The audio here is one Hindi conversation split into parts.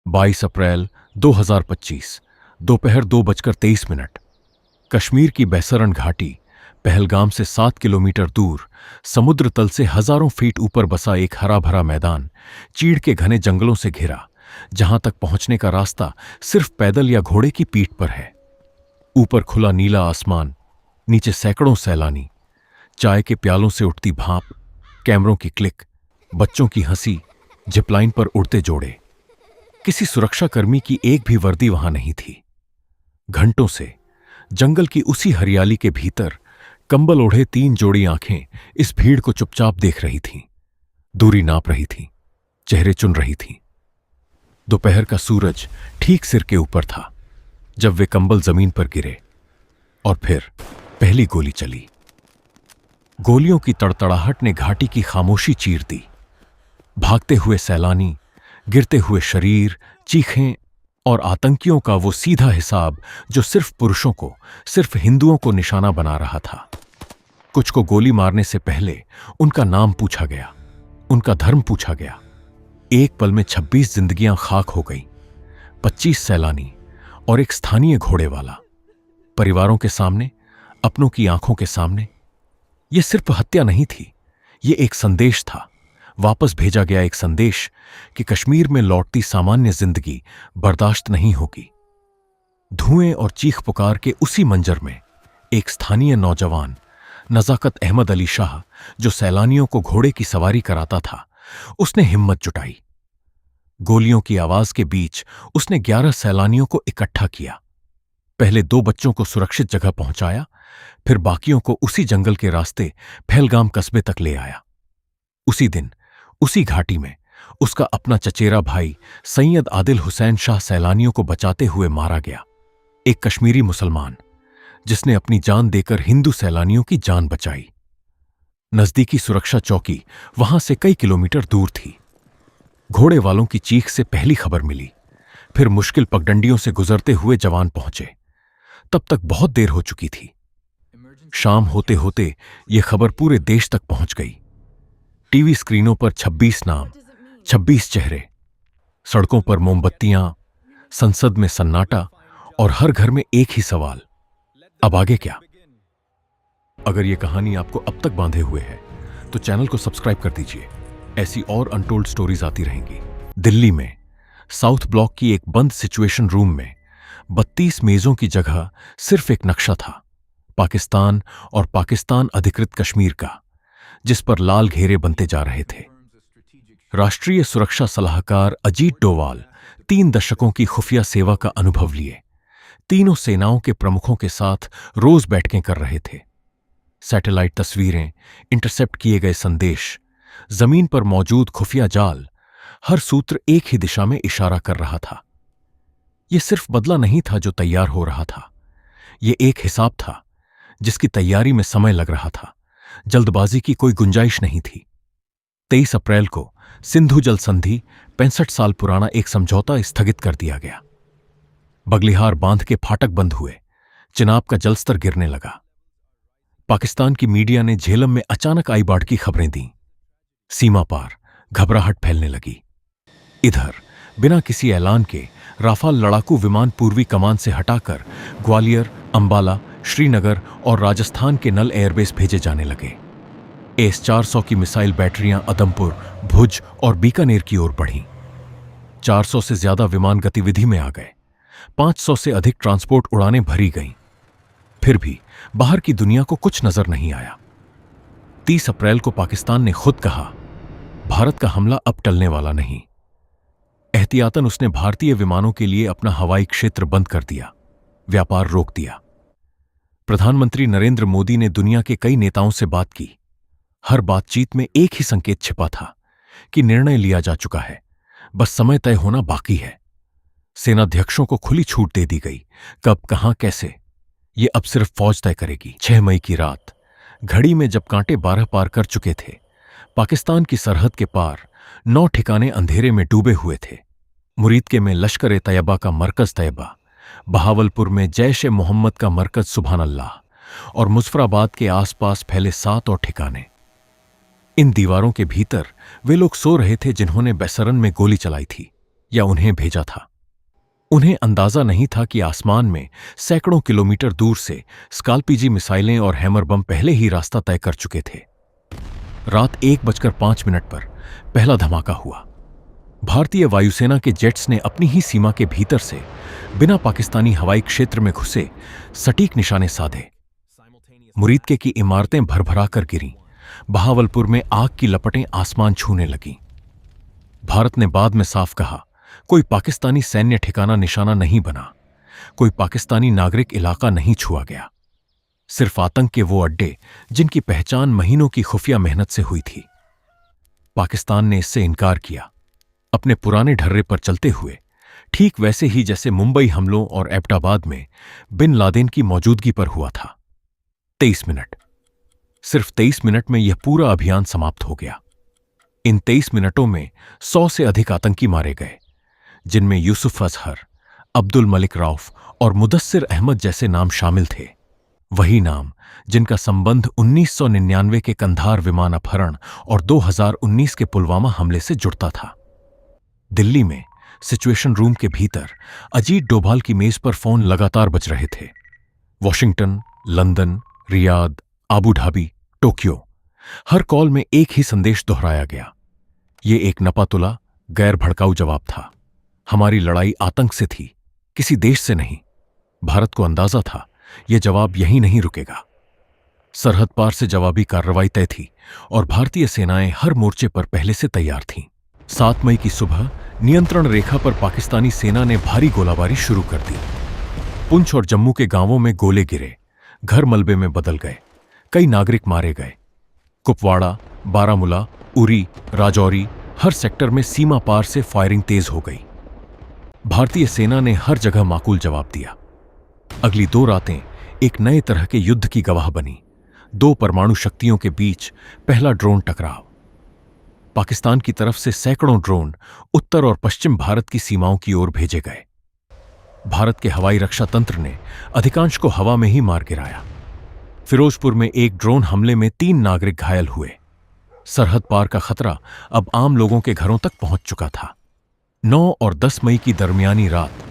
22 अप्रैल 2025 दोपहर 2:23। कश्मीर की बैसरन घाटी पहलगाम से 7 किलोमीटर दूर समुद्र तल से हजारों फीट ऊपर बसा एक हरा भरा मैदान चीड़ के घने जंगलों से घिरा, जहां तक पहुंचने का रास्ता सिर्फ पैदल या घोड़े की पीठ पर है। ऊपर खुला नीला आसमान, नीचे सैकड़ों सैलानी, चाय के प्यालों से उठती भाप, कैमरों की क्लिक, बच्चों की हंसी, जिपलाइन पर उड़ते जोड़े। किसी सुरक्षाकर्मी की एक भी वर्दी वहां नहीं थी। घंटों से जंगल की उसी हरियाली के भीतर कंबल ओढ़े 3 जोड़ी आंखें इस भीड़ को चुपचाप देख रही थीं, दूरी नाप रही थीं, चेहरे चुन रही थीं। दोपहर का सूरज ठीक सिर के ऊपर था जब वे कंबल जमीन पर गिरे और फिर पहली गोली चली। गोलियों की तड़तड़ाहट ने घाटी की खामोशी चीर दी। भागते हुए सैलानी, गिरते हुए शरीर, चीखें और आतंकियों का वो सीधा हिसाब जो सिर्फ पुरुषों को, सिर्फ हिंदुओं को निशाना बना रहा था। कुछ को गोली मारने से पहले उनका नाम पूछा गया, उनका धर्म पूछा गया। एक पल में 26 जिंदगियां खाक हो गईं, 25 सैलानी और एक स्थानीय घोड़े वाला। परिवारों के सामने, अपनों की आंखों के सामने। यह सिर्फ हत्या नहीं थी, यह एक संदेश था, वापस भेजा गया एक संदेश कि कश्मीर में लौटती सामान्य जिंदगी बर्दाश्त नहीं होगी। धुएं और चीख पुकार के उसी मंजर में एक स्थानीय नौजवान, नजाकत अहमद अली शाह, जो सैलानियों को घोड़े की सवारी कराता था, उसने हिम्मत जुटाई। गोलियों की आवाज के बीच उसने 11 सैलानियों को इकट्ठा किया। पहले 2 बच्चों को सुरक्षित जगह पहुंचाया, फिर बाकियों को उसी जंगल के रास्ते पहलगाम कस्बे तक ले आया। उसी दिन, उसी घाटी में उसका अपना चचेरा भाई सैयद आदिल हुसैन शाह सैलानियों को बचाते हुए मारा गया। एक कश्मीरी मुसलमान जिसने अपनी जान देकर हिंदू सैलानियों की जान बचाई। नजदीकी सुरक्षा चौकी वहां से कई किलोमीटर दूर थी। घोड़े वालों की चीख से पहली खबर मिली, फिर मुश्किल पगडंडियों से गुजरते हुए जवान पहुंचे। तब तक बहुत देर हो चुकी थी। शाम होते होते यह खबर पूरे देश तक पहुंच गई। टीवी स्क्रीनों पर 26 नाम, 26 चेहरे, सड़कों पर मोमबत्तियां, संसद में सन्नाटा और हर घर में एक ही सवाल, अब आगे क्या? अगर यह कहानी आपको अब तक बांधे हुए है तो चैनल को सब्सक्राइब कर दीजिए। ऐसी और अनटोल्ड स्टोरीज आती रहेंगी। दिल्ली में साउथ ब्लॉक की एक बंद सिचुएशन रूम में 32 मेजों की जगह सिर्फ एक नक्शा था, पाकिस्तान और पाकिस्तान अधिकृत कश्मीर का, जिस पर लाल घेरे बनते जा रहे थे। राष्ट्रीय सुरक्षा सलाहकार अजीत डोवाल 3 दशकों की खुफिया सेवा का अनुभव लिए तीनों सेनाओं के प्रमुखों के साथ रोज बैठकें कर रहे थे। सैटेलाइट तस्वीरें, इंटरसेप्ट किए गए संदेश, जमीन पर मौजूद खुफिया जाल, हर सूत्र एक ही दिशा में इशारा कर रहा था। यह सिर्फ बदला नहीं था जो तैयार हो रहा था, यह एक हिसाब था जिसकी तैयारी में समय लग रहा था। जल्दबाजी की कोई गुंजाइश नहीं थी। 23 अप्रैल को सिंधु जल संधि, 65 साल पुराना एक समझौता स्थगित कर दिया गया। बगलिहार बांध के फाटक बंद हुए, चिनाब का जलस्तर गिरने लगा। पाकिस्तान की मीडिया ने झेलम में अचानक आई बाढ़ की खबरें दी। सीमा पार घबराहट फैलने लगी। इधर बिना किसी ऐलान के राफाल लड़ाकू विमान पूर्वी कमान से हटाकर ग्वालियर, अंबाला, श्रीनगर और राजस्थान के नल एयरबेस भेजे जाने लगे। AS-400 की मिसाइल बैटरियां अदमपुर, भुज और बीकानेर की ओर बढ़ीं। 400 से ज्यादा विमान गतिविधि में आ गए। 500 से अधिक ट्रांसपोर्ट उड़ानें भरी गईं। फिर भी बाहर की दुनिया को कुछ नजर नहीं आया। 30 अप्रैल को पाकिस्तान ने खुद कहा, भारत का हमला अब टलने वाला नहीं। एहतियातन उसने भारतीय विमानों के लिए अपना हवाई क्षेत्र बंद कर दिया, व्यापार रोक दिया। प्रधानमंत्री नरेंद्र मोदी ने दुनिया के कई नेताओं से बात की। हर बातचीत में एक ही संकेत छिपा था कि निर्णय लिया जा चुका है, बस समय तय होना बाकी है। सेनाध्यक्षों को खुली छूट दे दी गई, कब, कहां, कैसे, ये अब सिर्फ फौज तय करेगी। 6 मई की रात, घड़ी में जब कांटे 12 पार कर चुके थे, पाकिस्तान की सरहद के पार 9 ठिकाने अंधेरे में डूबे हुए थे। मुरीदके में लश्कर तैयबा का मरकज तैयबा, बहावलपुर में जैश ए मोहम्मद का मरकज सुभान अल्लाह और मुजफ्फराबाद के आसपास फैले 7 और ठिकाने। इन दीवारों के भीतर वे लोग सो रहे थे जिन्होंने बैसरन में गोली चलाई थी। या उन्हें भेजा था। उन्हें अंदाजा नहीं था कि आसमान में सैकड़ों किलोमीटर दूर से स्काल्पीजी मिसाइलें और हैमर बम पहले ही रास्ता तय कर चुके थे। रात 1:05 पर पहला धमाका हुआ। भारतीय वायुसेना के जेट्स ने अपनी ही सीमा के भीतर से बिना पाकिस्तानी हवाई क्षेत्र में घुसे सटीक निशाने साधे। मुरीदके की इमारतें भरभरा कर गिरीं। बहावलपुर में आग की लपटें आसमान छूने लगीं। भारत ने बाद में साफ कहा, कोई पाकिस्तानी सैन्य ठिकाना निशाना नहीं बना, कोई पाकिस्तानी नागरिक इलाका नहीं छुआ गया। सिर्फ आतंक के वो अड्डे जिनकी पहचान महीनों की खुफिया मेहनत से हुई थी। पाकिस्तान ने इससे इनकार किया, अपने पुराने ढर्रे पर चलते हुए, ठीक वैसे ही जैसे मुंबई हमलों और एबटाबाद में बिन लादेन की मौजूदगी पर हुआ था। 23 मिनट, सिर्फ 23 मिनट में यह पूरा अभियान समाप्त हो गया। इन 23 मिनटों में 100 से अधिक आतंकी मारे गए, जिनमें यूसुफ अजहर, अब्दुल मलिक रऊफ और मुदस्सिर अहमद जैसे नाम शामिल थे। वही नाम जिनका संबंध 1999 के कंधार विमान अपहरण और 2019 के पुलवामा हमले से जुड़ता था। दिल्ली में सिचुएशन रूम के भीतर अजीत डोभाल की मेज पर फोन लगातार बज रहे थे। Washington, London, Riyadh, Abu Dhabi, Tokyo, हर कॉल में एक ही संदेश दोहराया गया। ये एक नपातुला, गैर भड़काऊ जवाब था। हमारी लड़ाई आतंक से थी, किसी देश से नहीं। भारत को अंदाजा था यह जवाब यहीं नहीं रुकेगा। सरहद पार से जवाबी कार्रवाई तय थी और भारतीय सेनाएं हर मोर्चे पर पहले से तैयार थीं। 7 मई की सुबह नियंत्रण रेखा पर पाकिस्तानी सेना ने भारी गोलाबारी शुरू कर दी। पुंछ और जम्मू के गांवों में गोले गिरे, घर मलबे में बदल गए, कई नागरिक मारे गए। कुपवाड़ा, बारामूला, उरी, राजौरी, हर सेक्टर में सीमा पार से फायरिंग तेज हो गई। भारतीय सेना ने हर जगह माकूल जवाब दिया। अगली 2 रातें एक नए तरह के युद्ध की गवाह बनी। 2 परमाणु शक्तियों के बीच पहला ड्रोन टकराव। पाकिस्तान की तरफ से सैकड़ों ड्रोन उत्तर और पश्चिम भारत की सीमाओं की ओर भेजे गए। भारत के हवाई रक्षा तंत्र ने अधिकांश को हवा में ही मार गिराया। फिरोजपुर में एक ड्रोन हमले में 3 नागरिक घायल हुए। सरहद पार का खतरा अब आम लोगों के घरों तक पहुंच चुका था। 9 और 10 मई की दरमियानी रात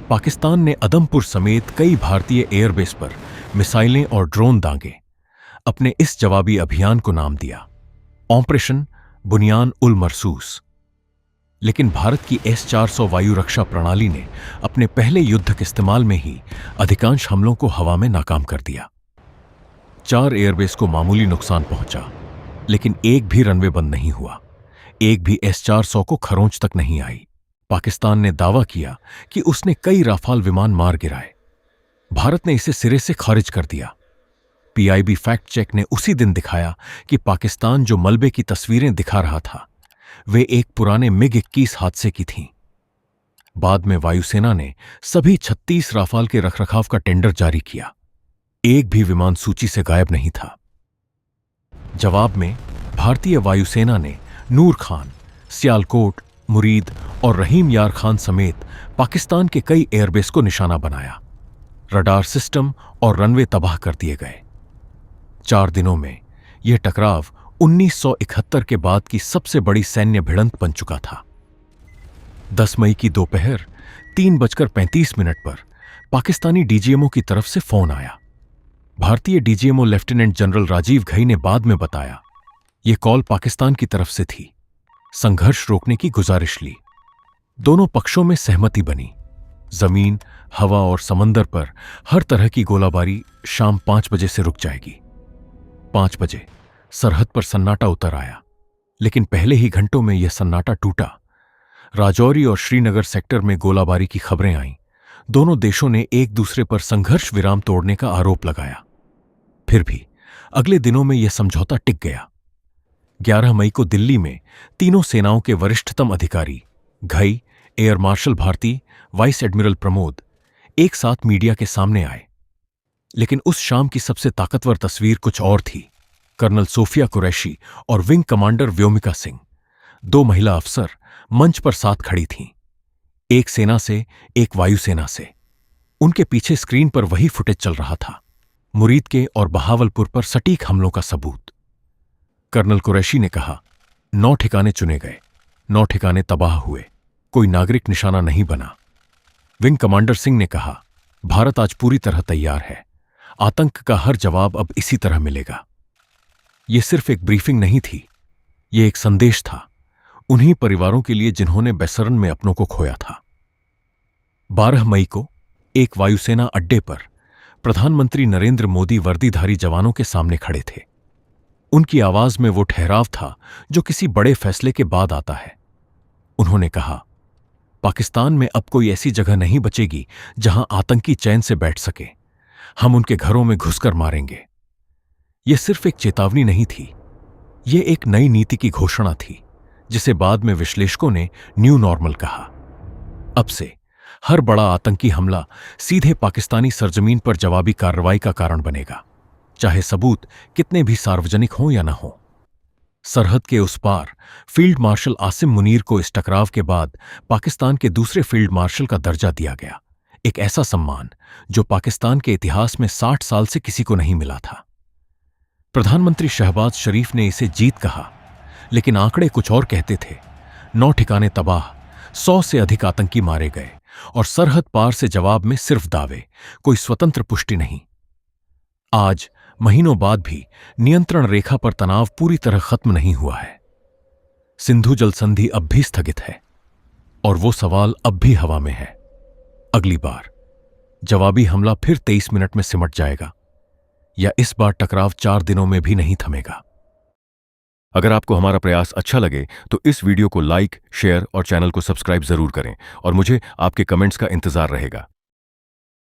पाकिस्तान ने अदमपुर समेत कई भारतीय एयरबेस पर मिसाइलें और ड्रोन दागे। अपने इस जवाबी अभियान को नाम दिया ऑपरेशन बुनियान उल मरसूस। लेकिन भारत की S-400 वायु रक्षा प्रणाली ने अपने पहले युद्ध के इस्तेमाल में ही अधिकांश हमलों को हवा में नाकाम कर दिया। 4 एयरबेस को मामूली नुकसान पहुंचा, लेकिन एक भी रनवे बंद नहीं हुआ, एक भी S-400 को खरोंच तक नहीं आई। पाकिस्तान ने दावा किया कि उसने कई राफाल विमान मार गिराए। भारत ने इसे सिरे से खारिज कर दिया। PIB फैक्ट चेक ने उसी दिन दिखाया कि पाकिस्तान जो मलबे की तस्वीरें दिखा रहा था वे एक पुराने MiG-21 हादसे की थीं। बाद में वायुसेना ने सभी 36 राफाल के रखरखाव का टेंडर जारी किया। एक भी विमान सूची से गायब नहीं था। जवाब में भारतीय वायुसेना ने नूर खान, सियालकोट, मुरीद और रहीम यार खान समेत पाकिस्तान के कई एयरबेस को निशाना बनाया। रडार सिस्टम और रनवे तबाह कर दिए गए। 4 दिनों में यह टकराव 1971 के बाद की सबसे बड़ी सैन्य भिड़ंत बन चुका था। 10 मई की दोपहर 3:35 पर पाकिस्तानी डीजीएमओ की तरफ से फोन आया। भारतीय DGMO lieutenant general Rajiv Ghai ने बाद में बताया, यह कॉल पाकिस्तान की तरफ से थी। संघर्ष रोकने की गुजारिश ली। दोनों पक्षों में सहमति बनी। जमीन, हवा और समंदर पर हर तरह की गोलाबारी शाम 5 बजे से रुक जाएगी। 5 बजे सरहद पर सन्नाटा उतर आया, लेकिन पहले ही घंटों में यह सन्नाटा टूटा। राजौरी और श्रीनगर सेक्टर में गोलाबारी की खबरें आईं। दोनों देशों ने एक दूसरे पर संघर्ष विराम तोड़ने का आरोप लगाया। फिर भी अगले दिनों में यह समझौता टिक गया। 11 मई को दिल्ली में तीनों सेनाओं के वरिष्ठतम अधिकारी Ghai, air marshal Bharti, vice admiral Pramod एक साथ मीडिया के सामने आए। लेकिन उस शाम की सबसे ताकतवर तस्वीर कुछ और थी। कर्नल सोफिया कुरैशी और विंग कमांडर व्योमिका सिंह, 2 महिला अफसर मंच पर साथ खड़ी थीं, एक सेना से, एक वायुसेना से। उनके पीछे स्क्रीन पर वही फुटेज चल रहा था, मुरीद के और बहावलपुर पर सटीक हमलों का सबूत। कर्नल कुरैशी ने कहा, 9 ठिकाने चुने गए, 9 ठिकाने तबाह हुए, कोई नागरिक निशाना नहीं बना। विंग कमांडर सिंह ने कहा, भारत आज पूरी तरह तैयार है। आतंक का हर जवाब अब इसी तरह मिलेगा। यह सिर्फ एक ब्रीफिंग नहीं थी, यह एक संदेश था उन्हीं परिवारों के लिए जिन्होंने बैसरन में अपनों को खोया था। 12 मई को एक वायुसेना अड्डे पर प्रधानमंत्री नरेंद्र मोदी वर्दीधारी जवानों के सामने खड़े थे। उनकी आवाज में वो ठहराव था जो किसी बड़े फैसले के बाद आता है। उन्होंने कहा, पाकिस्तान में अब कोई ऐसी जगह नहीं बचेगी जहां आतंकी चैन से बैठ सके। हम उनके घरों में घुसकर मारेंगे। यह सिर्फ एक चेतावनी नहीं थी, यह एक नई नीति की घोषणा थी, जिसे बाद में विश्लेषकों ने न्यू नॉर्मल कहा। अब से हर बड़ा आतंकी हमला सीधे पाकिस्तानी सरजमीन पर जवाबी कार्रवाई का कारण बनेगा, चाहे सबूत कितने भी सार्वजनिक हों या न हों। सरहद के उस पार फील्ड मार्शल आसिम मुनीर को इस टकराव के बाद पाकिस्तान के दूसरे फील्ड मार्शल का दर्जा दिया गया, एक ऐसा सम्मान जो पाकिस्तान के इतिहास में 60 साल से किसी को नहीं मिला था। प्रधानमंत्री शहबाज शरीफ ने इसे जीत कहा, लेकिन आंकड़े कुछ और कहते थे। 9 ठिकाने तबाह, 100 से अधिक आतंकी मारे गए और सरहद पार से जवाब में सिर्फ दावे, कोई स्वतंत्र पुष्टि नहीं। आज महीनों बाद भी नियंत्रण रेखा पर तनाव पूरी तरह खत्म नहीं हुआ है। सिंधु जल संधि अब भी स्थगित है और वो सवाल अब भी हवा में है। अगली बार जवाबी हमला फिर 23 मिनट में सिमट जाएगा या इस बार टकराव 4 दिनों में भी नहीं थमेगा। अगर आपको हमारा प्रयास अच्छा लगे तो इस वीडियो को लाइक, शेयर और चैनल को सब्सक्राइब जरूर करें और मुझे आपके कमेंट्स का इंतजार रहेगा।